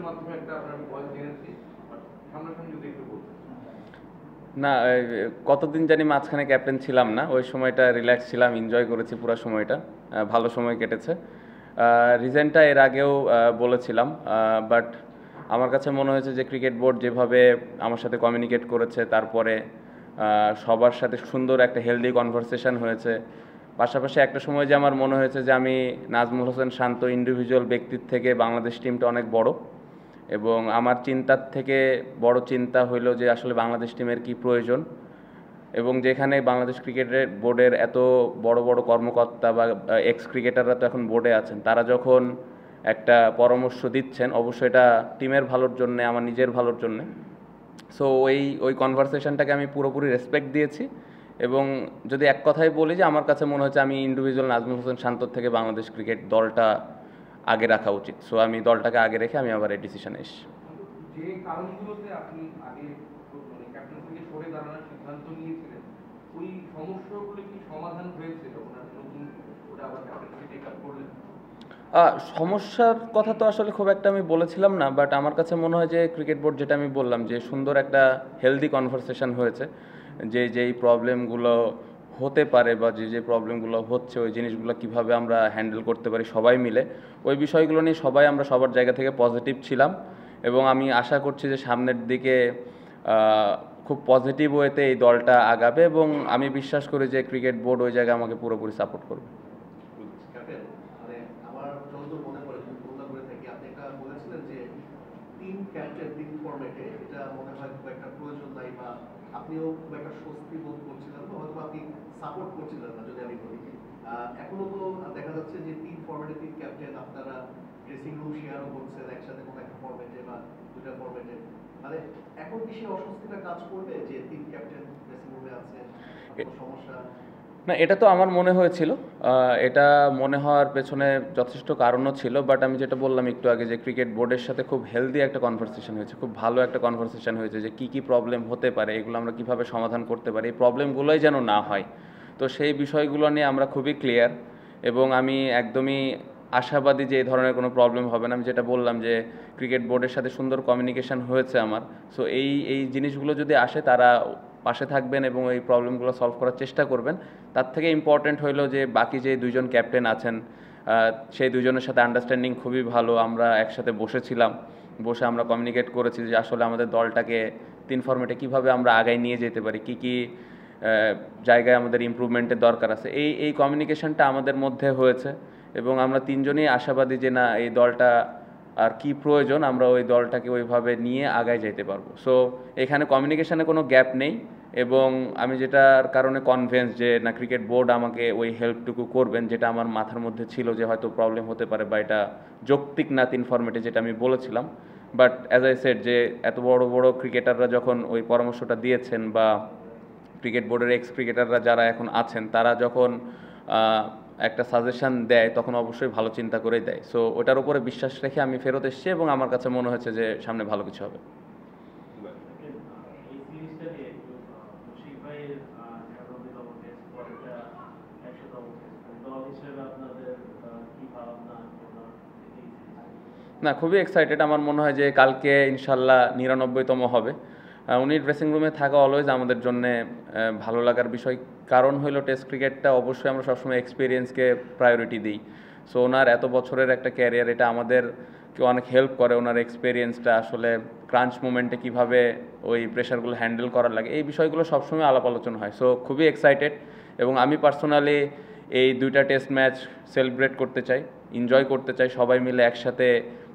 মাধ্যমে একটা আপনার ভয়েস জেনেছি, বাট সামনাসামনি যদি একটু বলতেন। না, কতদিন জানি মাঝখানে ক্যাপ্টেন ছিলাম না, ওই সময়টা রিল্যাক্স ছিলাম, এনজয় করেছি পুরো সময়টা, ভালো সময় কেটেছে। রিজনটা এর আগেও বলেছিলাম, বাট আমার কাছে মনে হয়েছে যে ক্রিকেট বোর্ড যেভাবে আমার সাথে কমিউনিকেট করেছে, তারপরে সবার সাথে সুন্দর একটা হেলদি কনভারসেশন হয়েছে। পাশাপাশি একটা সময় যে আমার মনে হয়েছে যে আমি নাজমুল হোসেন শান্ত ইন্ডিভিজুয়াল ব্যক্তির থেকে বাংলাদেশ টিমটা অনেক বড়, এবং আমার চিন্তার থেকে বড় চিন্তা হইল যে আসলে বাংলাদেশ টিমের কি প্রয়োজন, এবং যেখানে বাংলাদেশ ক্রিকেটের বোর্ডের এত বড় বড় কর্মকর্তা বা এক্স ক্রিকেটাররা তো এখন বোর্ডে আছেন, তারা যখন একটা পরামর্শ দিচ্ছেন অবশ্যই এটা টিমের ভালোর জন্য, আমার নিজের ভালোর জন্য। সো ওই কনভারসেশনটাকে আমি পুরোপুরি রেসপেক্ট দিয়েছি, এবং যদি এক কথায় বলি যে আমার কাছে মনে হচ্ছে আমি ইন্ডিভিজুয়াল নাজমুল হোসেন শান্তর থেকে বাংলাদেশ ক্রিকেট দলটা আগে রাখা উচিত। সো আমি দলটাকে আগে রেখে আমি আবার এই ডিসিশনে এসেছি। যে কারণগুলোতে আপনি আগে মানে ক্যাপ্টেন থেকে সরে দাঁড়ানোর সিদ্ধান্ত নিয়েছিলেন, ওই সমস্যাগুলো কি সমাধান হয়েছে যখন আপনি নতুন ওটা আবার ক্যাপ্টেন থেকে টেক আপ করলেন? সমস্যার কথা তো আসলে খুব একটা আমি বলেছিলাম না, বাট আমার কাছে মনে হয় যে ক্রিকেট বোর্ড, যেটা আমি বললাম যে সুন্দর একটা হেলদি কনভারসেশন হয়েছে, যে যেই প্রবলেমগুলো হতে পারে বা যে প্রবলেমগুলো হচ্ছে ওই জিনিসগুলো কিভাবে আমরা হ্যান্ডেল করতে পারি সবাই মিলে, ওই বিষয়গুলো নিয়ে সবাই আমরা সবার জায়গা থেকে পজিটিভ ছিলাম। এবং আমি আশা করছি যে সামনের দিকে খুব পজিটিভ ওয়েতে এই দলটা আগাবে, এবং আমি বিশ্বাস করি যে ক্রিকেট বোর্ড ওই জায়গায় আমাকে পুরোপুরি সাপোর্ট করবে। ক্যাপ্টেন, মানে আমার যতদূর মনে পড়ে, যদি তুলনা করে থাকি, আপনি একটা বলেছিলেন যে তিন ক্যাপ্টেন তিন ফরম্যাটে, এটা মনে হয় খুব একটা প্রয়োজন নাই, বা আপনিও খুব একটা স্বস্তি বোধ করছিলেন না, হয়তো আপনি সাপোর্ট করছিলেন না, যদি আমি বলি। এখনো তো দেখা যাচ্ছে যে তিন ফরম্যাটে তিন ক্যাপ্টেন, আপনারা ড্রেসিং রুম শেয়ারও করছেন একসাথে কোনো একটা ফরম্যাটে বা দুটা ফরম্যাটে। মানে এখন কি সেই অস্বস্তিটা কাজ করবে যে তিন ক্যাপ্টেন ড্রেসিং রুমে আছে, কোনো সমস্যা? না, এটা তো আমার মনে হয়েছিল, এটা মনে হওয়ার পেছনে যথেষ্ট কারণও ছিল, বাট আমি যেটা বললাম একটু আগে যে ক্রিকেট বোর্ডের সাথে খুব হেলদি একটা কনভারসেশন হয়েছে, খুব ভালো একটা কনভারসেশন হয়েছে যে কী কী প্রবলেম হতে পারে, এগুলো আমরা কীভাবে সমাধান করতে পারি, এই প্রবলেমগুলোই যেন না হয়। তো সেই বিষয়গুলো নিয়ে আমরা খুবই ক্লিয়ার, এবং আমি একদমই আশাবাদী যে এই ধরনের কোনো প্রবলেম হবে না। আমি যেটা বললাম যে ক্রিকেট বোর্ডের সাথে সুন্দর কমিউনিকেশন হয়েছে আমার। সো এই জিনিসগুলো যদি আসে, তারা পাশে থাকবেন এবং এই প্রবলেমগুলো সলভ করার চেষ্টা করবেন। তার থেকে ইম্পর্ট্যান্ট হইলো যে বাকি যে দুইজন ক্যাপ্টেন আছেন, সেই দুজনের সাথে আন্ডারস্ট্যান্ডিং খুবই ভালো। আমরা একসাথে বসেছিলাম, বসে আমরা কমিউনিকেট করেছি যে আসলে আমাদের দলটাকে তিন ফরম্যাটে কীভাবে আমরা আগায় নিয়ে যেতে পারি, কী কী জায়গায় আমাদের ইমপ্রুভমেন্টের দরকার আছে। এই কমিউনিকেশনটা আমাদের মধ্যে হয়েছে, এবং আমরা তিনজনই আশাবাদী যে না, এই দলটা আর কি প্রয়োজন, আমরা ওই দলটাকে ওইভাবে নিয়ে আগায় যেতে পারবো। সো এখানে কমিউনিকেশনে কোনো গ্যাপ নেই, এবং আমি যেটার কারণে কনভিন্স যে না, ক্রিকেট বোর্ড আমাকে ওই হেল্পটুকু করবেন, যেটা আমার মাথার মধ্যে ছিল যে হয়তো প্রবলেম হতে পারে বা এটা যৌক্তিক না তিন ফরম্যাটে, যেটা আমি বলেছিলাম। বাট অ্যাজ আই সেড, যে এত বড় বড় ক্রিকেটাররা যখন ওই পরামর্শটা দিয়েছেন, বা ক্রিকেট বোর্ডের এক্স ক্রিকেটাররা যারা এখন আছেন, তারা যখন একটা সাজেশন দেয়, তখন অবশ্যই ভালো চিন্তা করেই দেয়। সো ওটার উপরে বিশ্বাস রেখে আমি ফেরত এসেছি, এবং আমার কাছে মনে হয়েছে যে সামনে ভালো কিছু হবে। না, খুবই এক্সাইটেড। আমার মনে হয় যে কালকে ইনশাল্লাহ 99তম হবে। উনি ড্রেসিং রুমে থাকা অলওয়েজ আমাদের জন্য ভালো লাগার বিষয়। কারণ হলো টেস্ট ক্রিকেটটা অবশ্যই আমরা সবসময় এক্সপিরিয়েন্সকে প্রায়োরিটি দিই। সো ওনার এত বছরের একটা ক্যারিয়ার, এটা আমাদেরকে অনেক হেল্প করে। ওনার এক্সপিরিয়েন্সটা আসলে ক্রাঞ্চ মোমেন্টে কীভাবে ওই প্রেশারগুলো হ্যান্ডেল করার লাগে, এই বিষয়গুলো সবসময় আলাপ আলোচনা হয়। সো খুবই এক্সাইটেড, এবং আমি পার্সোনালি এই দুইটা টেস্ট ম্যাচ সেলিব্রেট করতে চাই, এনজয় করতে চাই, সবাই মিলে একসাথে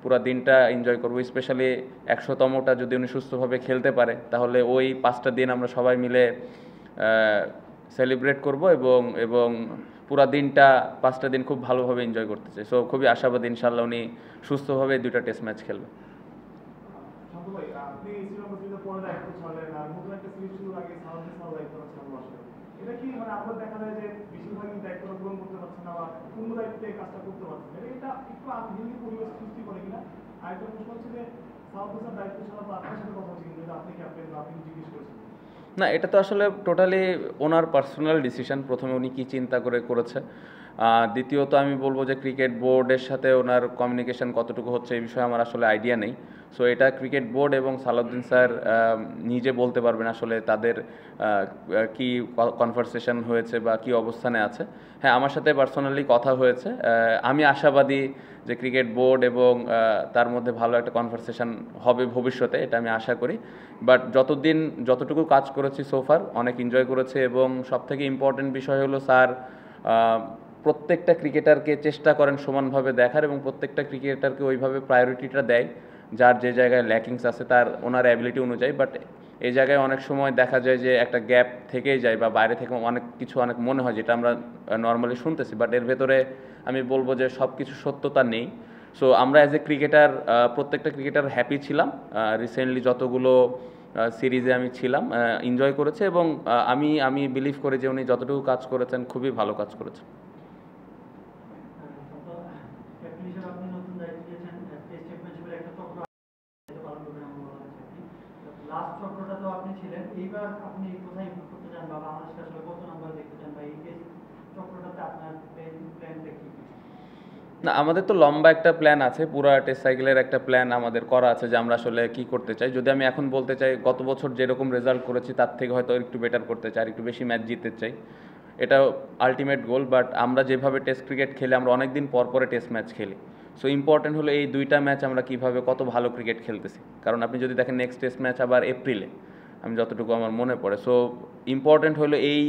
পুরো দিনটা এনজয় করবো। স্পেশালি 100তমটা যদি উনি সুস্থভাবে খেলতে পারে, তাহলে ওই 5টা দিন আমরা সবাই মিলে সেলিব্রেট করব, এবং পুরো দিনটা 5টা দিন খুব ভালোভাবে এনজয় করতে চাই। সো খুবই আশাবাদী ইনশাল্লাহ উনি সুস্থভাবে দুইটা টেস্ট ম্যাচ খেলবে। এটা কি মানে আপনার দেখা যায় যে বেশিরভাগই দায়িত্বটা পূরণ করতে পারছেন না, বা পূর্ণ দায়িত্বে কাজটা করতে পারছেন না, এটা একটু আনহেলদি পরিবেশ সৃষ্টি করে কিনা? আরেকটা প্রশ্ন হচ্ছে যে সাউথ আফ্রিকার দায়িত্ব ছাড়া তো আপনার সাথে কথা হচ্ছে, কিন্তু আপনি ক্যাপ্টেন বা আপনি জিজ্ঞেস করেছেন। না, এটা তো আসলে টোটালি ওনার পার্সোনাল ডিসিশন, প্রথমে উনি কী চিন্তা করে করেছে। দ্বিতীয়ত আমি বলবো যে ক্রিকেট বোর্ডের সাথে ওনার কমিউনিকেশন কতটুকু হচ্ছে এই বিষয়ে আমার আসলে আইডিয়া নেই। সো এটা ক্রিকেট বোর্ড এবং সালাউদ্দিন স্যার নিজে বলতে পারবেন আসলে তাদের কি কনভারসেশন হয়েছে বা কি অবস্থানে আছে। হ্যাঁ, আমার সাথে পার্সোনালি কথা হয়েছে। আমি আশাবাদী যে ক্রিকেট বোর্ড এবং তার মধ্যে ভালো একটা কনভারসেশন হবে ভবিষ্যতে, এটা আমি আশা করি। বাট যতটুকু কাজ করেছি সোফার অনেক এনজয় করেছে, এবং সবথেকে ইম্পর্টেন্ট বিষয় হলো স্যার প্রত্যেকটা ক্রিকেটারকে চেষ্টা করেন সমানভাবে দেখার, এবং প্রত্যেকটা ক্রিকেটারকে ওইভাবে প্রায়োরিটিটা দেয় যার যে জায়গায় ল্যাকিংস আছে তার ওনার অ্যাবিলিটি অনুযায়ী। বাট এই জায়গায় অনেক সময় দেখা যায় যে একটা গ্যাপ থেকেই যায় বা বাইরে থেকে অনেক মনে হয়, যেটা আমরা নর্মালি শুনতেছি, বাট এর ভেতরে আমি বলবো যে সব কিছু সত্যতা নেই। সো আমরা অ্যাজ এ ক্রিকেটার প্রত্যেকটা ক্রিকেটার হ্যাপি ছিলাম। রিসেন্টলি যতগুলো সিরিজে আমি ছিলাম এনজয় করেছে, এবং আমি বিলিভ করি যে উনি যতটুকু কাজ করেছেন খুবই ভালো কাজ করেছেন। আপনি নতুন দায়িত্ব দিয়েছেন, টেস্ট চ্যাম্পিয়নশিপের একটা চক্র পালন করবেন এমন বলা হচ্ছে। আপনি লাস্ট চক্রটা তো আপনি ছিলেন, এইবার আপনি কোথায় ইমপ্রুভ করতে চান বা বাংলাদেশকে আসলে কত নাম্বার দেখতে চান, বা এই টেস্ট চক্রটাতে আপনার প্ল্যানটা কি? না, আমাদের তো লম্বা একটা প্ল্যান আছে, পুরো টেস্ট সাইকেলের একটা প্ল্যান আমাদের করা আছে যে আমরা আসলে কি করতে চাই। যদি আমি এখন বলতে চাই, গত বছর যেরকম রেজাল্ট করেছি তার থেকে হয়তো একটু বেটার করতে চাই, একটু বেশি ম্যাচ জিততে চাই, এটা আলটিমেট গোল। বাট আমরা যেভাবে টেস্ট ক্রিকেট খেলি, আমরা অনেক দিন পর পরে টেস্ট ম্যাচ খেলি। সো ইম্পর্টেন্ট হলো এই দুইটা ম্যাচ আমরা কীভাবে কত ভালো ক্রিকেট খেলতেছি। কারণ আপনি যদি দেখেন নেক্সট টেস্ট ম্যাচ আবার এপ্রিলে, আমি যতটুকু আমার মনে পড়ে। সো ইম্পর্টেন্ট হলো এই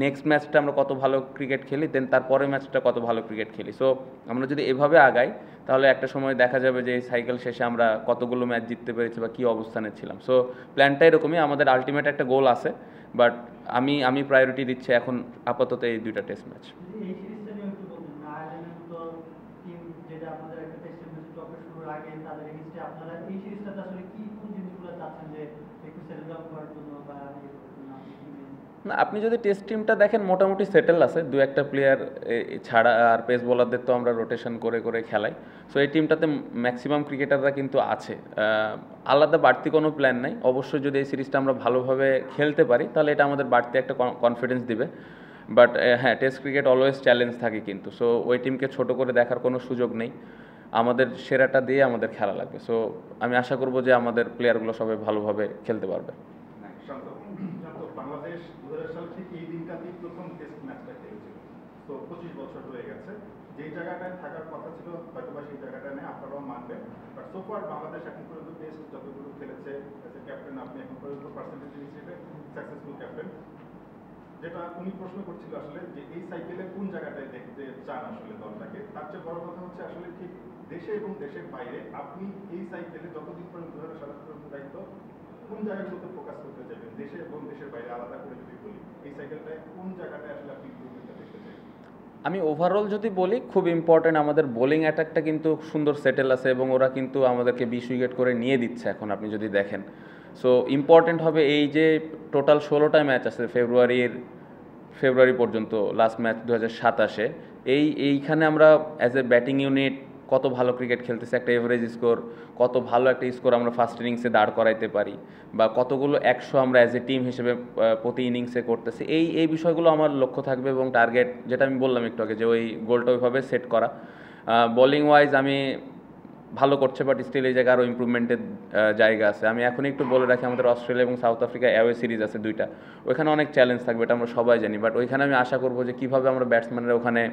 নেক্সট ম্যাচটা আমরা কত ভালো ক্রিকেট খেলি, দেন তারপরের ম্যাচটা কত ভালো ক্রিকেট খেলি। সো আমরা যদি এভাবে আগাই তাহলে একটা সময় দেখা যাবে যে এই সাইকেল শেষে আমরা কতগুলো ম্যাচ জিততে পেরেছি বা কী অবস্থানে ছিলাম। সো প্ল্যানটা এরকমই, আমাদের আলটিমেট একটা গোল আছে, বাট আমি প্রায়োরিটি দিচ্ছি এখন আপাতত এই দুইটা টেস্ট ম্যাচ। এই সিরিজটা নিয়ে একটু বলুন, আয়ারল্যান্ডের মতো টিম যেটা আপনাদের একটা টেস্ট চ্যাম্পিয়নশিপ চক্র শুরুর আগে তাদের এগেইনস্টে আপনারা এই সিরিজটাতে আসলে কোন জিনিসগুলো চাচ্ছেন যে একটু সেটেল ডাউন করার জন্য বা না, আপনি যদি টেস্ট টিমটা দেখেন মোটামুটি সেটেল আছে, দু একটা প্লেয়ার ছাড়া, আর পেস বোলারদের তো আমরা রোটেশন করে করে খেলাই। সো এই টিমটাতে ম্যাক্সিমাম ক্রিকেটাররা কিন্তু আছে, আলাদা বাড়তি কোনো প্ল্যান নাই। অবশ্যই যদি এই সিরিজটা আমরা ভালোভাবে খেলতে পারি তাহলে এটা আমাদের বাড়তি একটা কনফিডেন্স দিবে। বাট হ্যাঁ, টেস্ট ক্রিকেট অলওয়েজ চ্যালেঞ্জ থাকে কিন্তু। সো ওই টিমকে ছোট করে দেখার কোনো সুযোগ নেই, আমাদের সেরাটা দিয়ে আমাদের খেলা লাগবে। সো আমি আশা করব যে আমাদের প্লেয়ারগুলো সবাই ভালোভাবে খেলতে পারবে। বাংলাদেশ 2000 সাল থেকে এই দিনটাতেই প্রথম টেস্ট ম্যাচটা খেলেছিল। তো 25 বছর হয়ে গেছে, যেই জায়গাটায় থাকার কথা ছিল হয়তো বা সেই জায়গাটা নেই, আপনারাও মানবেন। বাট সোফার বাংলাদেশ এখন পর্যন্ত টেস্ট যতগুলো খেলেছে, ক্যাপ্টেন আপনি এখন পর্যন্ত পার্সেন্টেজ হিসেবে সাকসেসফুল ক্যাপ্টেন। যেটা উনি প্রশ্ন করছিল আসলে যে এই সাইকেলে কোন জায়গাটায় দেখতে চান আসলে দলটাকে। তার চেয়ে বড় কথা হচ্ছে আসলে ঠিক দেশে এবং দেশের বাইরে আপনি এই সাইকেলে যতদিন পর্যন্ত 2007 পর্যন্ত দায়িত্ব কোন জায়গাগুলোতে ফোকাস করতে চাইবেন, দেশে এবং দেশের বাইরে আলাদা করে যদি বলি, এই সাইকেলটায় কোন জায়গাটায় আসলে আপনি ইমপ্রুভমেন্টটা দেখতে চাইবেন? আমি ওভারঅল যদি বলি, খুব ইম্পর্টেন্ট আমাদের বোলিং অ্যাটাকটা কিন্তু সুন্দর সেটেল আছে, এবং ওরা কিন্তু আমাদেরকে 20 উইকেট করে নিয়ে দিচ্ছে এখন আপনি যদি দেখেন। সো ইম্পর্টেন্ট হবে এই যে টোটাল 16টা ম্যাচ আছে ফেব্রুয়ারি পর্যন্ত, লাস্ট ম্যাচ 2027-এ, এইখানে আমরা অ্যাজ এ ব্যাটিং ইউনিট কত ভালো ক্রিকেট খেলতেছে, একটা এভারেজ স্কোর, কত ভালো একটা স্কোর আমরা ফার্স্ট ইনিংসে দাঁড় করাইতে পারি, বা কতগুলো 100 আমরা অ্যাজ এ টিম হিসেবে প্রতি ইনিংসে করতেছি, এই বিষয়গুলো আমার লক্ষ্য থাকবে। এবং টার্গেট যেটা আমি বললাম একটু আগে, যে ওই গোলটা ওইভাবে সেট করা। বোলিং ওয়াইজ আমি ভালো করছে, বাট স্টিল এই জায়গায় আরও ইম্প্রুভমেন্টের জায়গা আছে। আমি এখনই একটু বলে রাখি, আমাদের অস্ট্রেলিয়া এবং সাউথ আফ্রিকা অ্যাওয়ে সিরিজ আছে দুইটা, ওইখানে অনেক চ্যালেঞ্জ থাকবে, এটা আমরা সবাই জানি। বাট ওইখানে আমি আশা করবো যে কীভাবে আমরা ব্যাটসম্যানরা ওখানে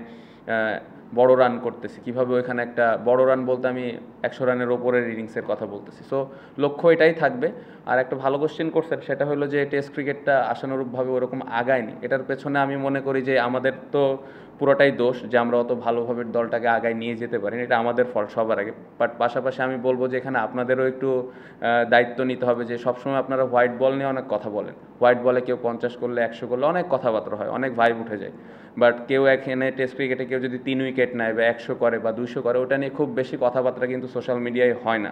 বড় রান করতেছি, কীভাবে ওইখানে একটা বড় রান বলতে আমি 100 রানের ওপরের ইনিংসের কথা বলতেছি। সো লক্ষ্য এটাই থাকবে। আর একটা ভালো কোশ্চেন করছেন, সেটা হলো যে টেস্ট ক্রিকেটটা আশানুরূপভাবে ওরকম আগায়নি। এটার পেছনে আমি মনে করি যে আমাদের তো পুরোটাই দোষ যে আমরা অত ভালোভাবে দলটাকে আগায় নিয়ে যেতে পারিনি, এটা আমাদের ফল সবার আগে। বাট পাশাপাশি আমি বলবো যে এখানে আপনাদেরও একটু দায়িত্ব নিতে হবে, যে সবসময় আপনারা হোয়াইট বল নিয়ে অনেক কথা বলেন, হোয়াইট বলে কেউ 50 করলে 100 করলে অনেক কথাবার্তা হয়, অনেক ভাইব উঠে যায়। বাট কেউ এখানে টেস্ট ক্রিকেটে কেউ যদি 3 উইকেট নেয় বা 100 করে বা 200 করে, ওটা নিয়ে খুব বেশি কথাবার্তা কিন্তু সোশ্যাল মিডিয়ায় হয় না।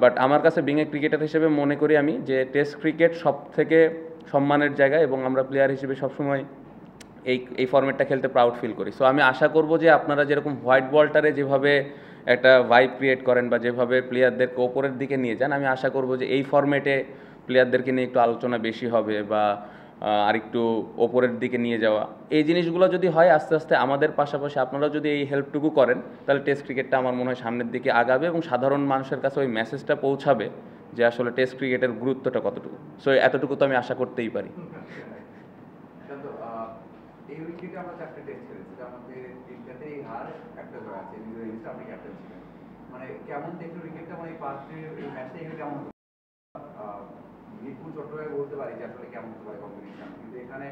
বাট আমার কাছে বিং এ ক্রিকেটার হিসেবে মনে করি আমি যে টেস্ট ক্রিকেট সব থেকে সম্মানের জায়গা, এবং আমরা প্লেয়ার হিসেবে সবসময় এই ফর্মেটটা খেলতে প্রাউড ফিল করি। সো আমি আশা করব যে আপনারা যেরকম হোয়াইট বলটারে যেভাবে একটা ভাইব ক্রিয়েট করেন বা যেভাবে প্লেয়ারদেরকে ওপরের দিকে নিয়ে যান, আমি আশা করব যে এই ফর্মেটে প্লেয়ারদেরকে নিয়ে একটু আলোচনা বেশি হবে, বা আরেকটু ওপরের দিকে নিয়ে যাওয়া, এই জিনিসগুলো যদি হয় আস্তে আস্তে আমাদের পাশাপাশি আপনারা যদি এই হেল্পটুকু করেন, তাহলে টেস্ট ক্রিকেটটা আমার মনে হয় সামনের দিকে আগাবে এবং সাধারণ মানুষের কাছে ওই মেসেজটা পৌঁছাবে যে আসলে টেস্ট ক্রিকেটের গুরুত্বটা কতটুকু। সো এতটুকু তো আমি আশা করতেই পারি। কিন্তু এই উইকেটে আমরা 4টে টেস্ট খেলেছি, তার মধ্যে 3টাতেই হার, একটা জয় আছে। নিজের ইনিংসে আপনি ক্যাপ্টেন ছিলেন, মানে কেমন দেখলো উইকেটটা, মানে এই পাঁচটির এই ম্যাচটা এখানে কেমন হতো? মিরপুর চট্টগ্রামে বলতে পারি যে আসলে কেমন হতে পারে কম্বিনেশন, কিন্তু এখানে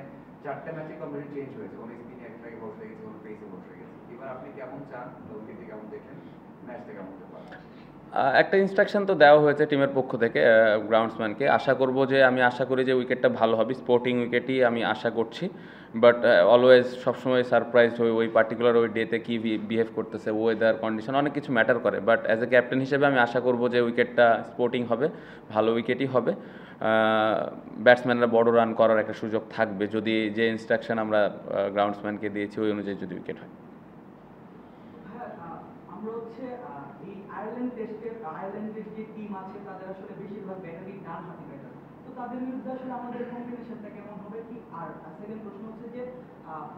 4টে ম্যাচে কম্বিনেশন চেঞ্জ হয়েছে, কোনো স্পিনে একটাকে বসে গেছে, কোনো পেসে বসে গেছে। এবার আপনি কেমন চান, উইকেটে কেমন দেখেন, ম্যাচটা কেমন হতে পারে? একটা ইনস্ট্রাকশন তো দেওয়া হয়েছে টিমের পক্ষ থেকে গ্রাউন্ডসম্যানকে। আমি আশা করি যে উইকেটটা ভালো হবে, স্পোর্টিং উইকেটই আমি আশা করছি। বাট অলওয়েজ সবসময় সারপ্রাইজ হই ওই পার্টিকুলার ওই ডেতে কী বিহেভ করতেছে, ওয়েদার কন্ডিশন অনেক কিছু ম্যাটার করে। বাট অ্যাজ এ ক্যাপ্টেন হিসেবে আমি আশা করব যে উইকেটটা স্পোর্টিং হবে, ভালো উইকেটই হবে। ব্যাটসম্যানরা বড় রান করার একটা সুযোগ থাকবে যদি যে ইনস্ট্রাকশন আমরা গ্রাউন্ডসম্যানকে দিয়েছি ওই অনুযায়ী যদি উইকেট হয়। হ্যাঁ, আমরা হচ্ছে এই আয়ারল্যান্ডের যে টিম আছে তাদের আসলে বেশিরভাগ ব্যাটারই ডান হাতি ব্যাটার, তো তাদের বিরুদ্ধে আসলে আমাদের কম্বিনেশনটা কেমন হবে কি? আর সেকেন্ড প্রশ্ন হচ্ছে যে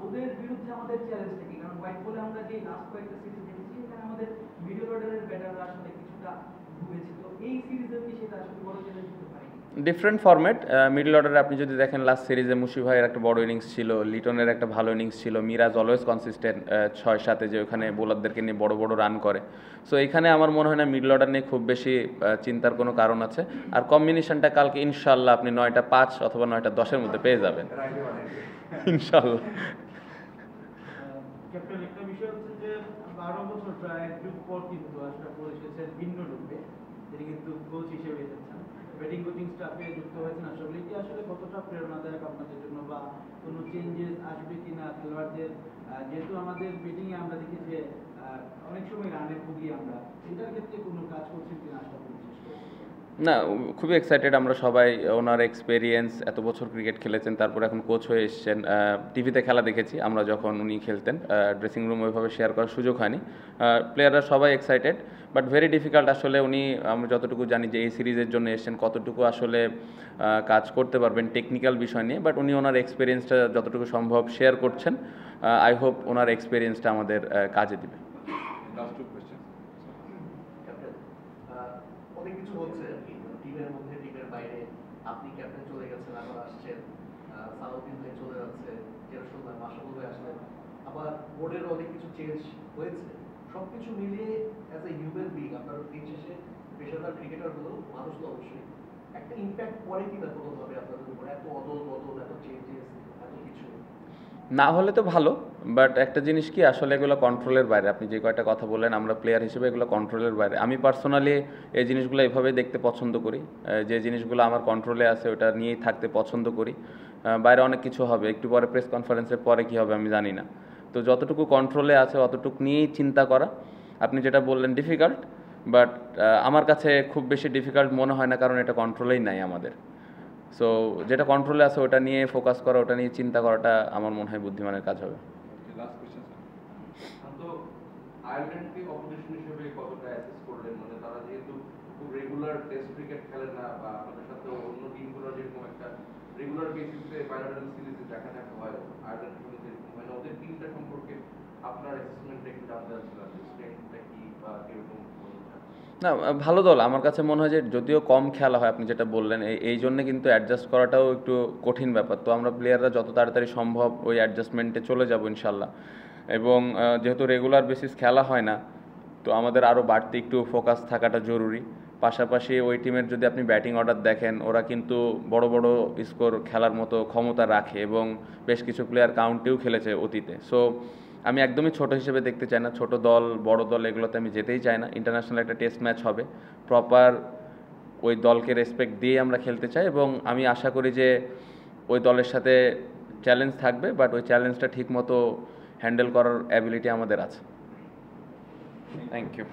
ওদের বিরুদ্ধে আমাদের চ্যালেঞ্জটা কি? কারণ হোয়াইট বলে আমরা যে লাস্ট কয়েকটা সিরিজ দেখেছি এখানে আমাদের মিডল অর্ডারের ব্যাটাররা আসলে কিছুটা ভুগেছে, তো এই সিরিজের কি সেটা আসলে বড় চ্যালেঞ্জ হতে পারে? Different format. মিডল অর্ডারে আপনি যদি দেখেন লাস্ট সিরিজে মুশি ভাইয়ের একটা বড় ইনিংস ছিল, লিটনের একটা ভালো ইনিংস ছিল, মিরাজ অলওয়েজ কনসিস্টেন্ট 6-7-এ যে ওখানে বোলারদেরকে নিয়ে বড় বড় রান করে। সো এখানে আমার মনে হয় না মিডল অর্ডার নিয়ে খুব বেশি চিন্তার কোনো কারণ আছে। আর কম্বিনেশনটা কালকে ইনশাল্লাহ আপনি 9টা-5 অথবা 9টা-10-এর মধ্যে পেয়ে যাবেন ইনশাল্লাহ। ক্যাপ্টেন, একটা বিষয় হচ্ছে যে 12 বছর প্রায় যুগ পর কিন্তু আসলে পড়ে এসেছেন ভিন্ন রূপে, যিনি কিন্তু কোচ হিসেবে এসেছেন, ব্যাটিং কোচিং স্টাফে যুক্ত হয়েছেন। আসলে এটি আসলে কতটা প্রেরণাদায়ক আপনাদের জন্য, বা কোনো চেঞ্জেস আসবে কিনা খেলোয়াড়দের? যেহেতু আমাদের ব্যাটিংয়ে আমরা দেখি যে অনেক সময় রানে ভুগি আমরা, এটার ক্ষেত্রে কোনো কাজ করছেন কিনা আসলে বিশেষ করে? না, খুবই এক্সাইটেড আমরা সবাই। ওনার এক্সপেরিয়েন্স, এত বছর ক্রিকেট খেলেছেন, তারপর এখন কোচ হয়ে এসেছেন। টিভিতে খেলা দেখেছি আমরা যখন উনি খেলতেন, ড্রেসিং রুম ওইভাবে শেয়ার করার সুযোগ হয়নি। প্লেয়াররা সবাই এক্সাইটেড, বাট ভেরি ডিফিকাল্ট আসলে উনি, আমরা যতটুকু জানি যে এই সিরিজের জন্য এসেছেন, কতটুকু আসলে কাজ করতে পারবেন টেকনিক্যাল বিষয় নিয়ে, বাট উনি ওনার এক্সপেরিয়েন্সটা যতটুকু সম্ভব শেয়ার করছেন। আই হোপ ওনার এক্সপেরিয়েন্সটা আমাদের কাজে দিবে। অনেক কিছু হচ্ছে আর কি, টিমের মধ্যে টিমের বাইরে। আপনি ক্যাপ্টেন চলে গেছেন, আবার আসছেন, সালাউদ্দিন ভাই চলে যাচ্ছে, জেরসুল্লাহ মাশরাফুল ভাই আসলেন, আবার বোর্ডের অনেক কিছু চেঞ্জ হয়েছে। সবকিছু মিলিয়ে অ্যাজ এ হিউম্যান বিং আপনার দিন শেষে পেশাদার ক্রিকেটার হলেও মানুষ তো অবশ্যই একটা ইম্প্যাক্ট পড়ে কিনা কোনোভাবে আপনাদের উপর? এত অদল বদল, এত চেঞ্জেস, এত কিছু না হলে তো ভালো, বাট একটা জিনিস কি আসলে এগুলো কন্ট্রোলের বাইরে। আপনি যে কয়টা কথা বললেন, আমরা প্লেয়ার হিসেবে এগুলো কন্ট্রোলের বাইরে। আমি পার্সোনালি এই জিনিসগুলো এভাবে দেখতে পছন্দ করি, যে জিনিসগুলো আমার কন্ট্রোলে আছে ওটা নিয়েই থাকতে পছন্দ করি। বাইরে অনেক কিছু হবে, একটু পরে প্রেস কনফারেন্সের পরে কী হবে আমি জানি না। তো যতটুকু কন্ট্রোলে আছে অতটুকু নিয়েই চিন্তা করা। আপনি যেটা বললেন ডিফিকাল্ট, বাট আমার কাছে খুব বেশি ডিফিকাল্ট মনে হয় না, কারণ এটা কন্ট্রোলেই নাই আমাদের। সো যেটা কন্ট্রোলে আছে ওটা নিয়ে ফোকাস করা, ওটা নিয়ে চিন্তা করাটা আমার মনে হয় বুদ্ধিমানের কাজ হবে। তো আয়ারল্যান্ডকে অপোজিশন হিসেবে কতটা অ্যাসেস করলেন? মানে তারা যেহেতু খুব রেগুলার টেস্ট ক্রিকেট খেলে না, বা আমাদের সাথে অন্য টিমগুলো যেরকম একটা রেগুলার বেসিসে বাইলাটারাল সিরিজে দেখা হয়, আয়ারল্যান্ড কিন্তু যেরকম হয় না, ওদের টিমটা সম্পর্কে আপনার অ্যাসেসমেন্টটা একটু জানতে চাচ্ছিলাম, যে স্ট্রেংথটা কি বা কিরকম? না, ভালো দল আমার কাছে মনে হয়। যে যদিও কম খেলা হয়, আপনি যেটা বললেন, এই জন্যে কিন্তু অ্যাডজাস্ট করাটাও একটু কঠিন ব্যাপার। তো আমরা প্লেয়াররা যত তাড়াতাড়ি সম্ভব ওই অ্যাডজাস্টমেন্টে চলে যাব ইনশাল্লাহ। এবং যেহেতু রেগুলার বেসিস খেলা হয় না, তো আমাদের আরও বাড়তি একটু ফোকাস থাকাটা জরুরি। পাশাপাশি ওই টিমের যদি আপনি ব্যাটিং অর্ডার দেখেন, ওরা কিন্তু বড় বড় স্কোর খেলার মতো ক্ষমতা রাখে এবং বেশ কিছু প্লেয়ার কাউন্টেও খেলেছে অতীতে। সো আমি একদমই ছোট হিসেবে দেখতে চাই না, ছোট দল বড় দল এগুলোতে আমি যেতেই চাই না। ইন্টারন্যাশনাল একটা টেস্ট ম্যাচ হবে, প্রপার ওই দলকে রেসপেক্ট দিয়ে আমরা খেলতে চাই, এবং আমি আশা করি যে ওই দলের সাথে চ্যালেঞ্জ থাকবে, বাট ওই চ্যালেঞ্জটা ঠিকমতো হ্যান্ডেল করার অ্যাবিলিটি আমাদের আছে। Thank you.